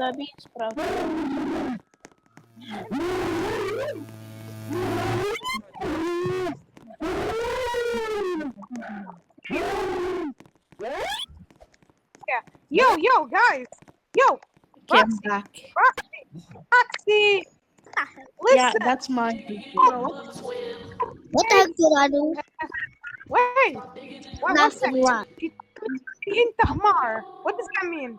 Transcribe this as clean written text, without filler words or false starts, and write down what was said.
the bean sprout. Yeah. Yo, guys. Yo, Okay, I'm Roxy, back. Roxy. Yeah, Listen. that's my. What the heck did I do? Wait. One Nothing. second. What? In Tahmar. What does that mean?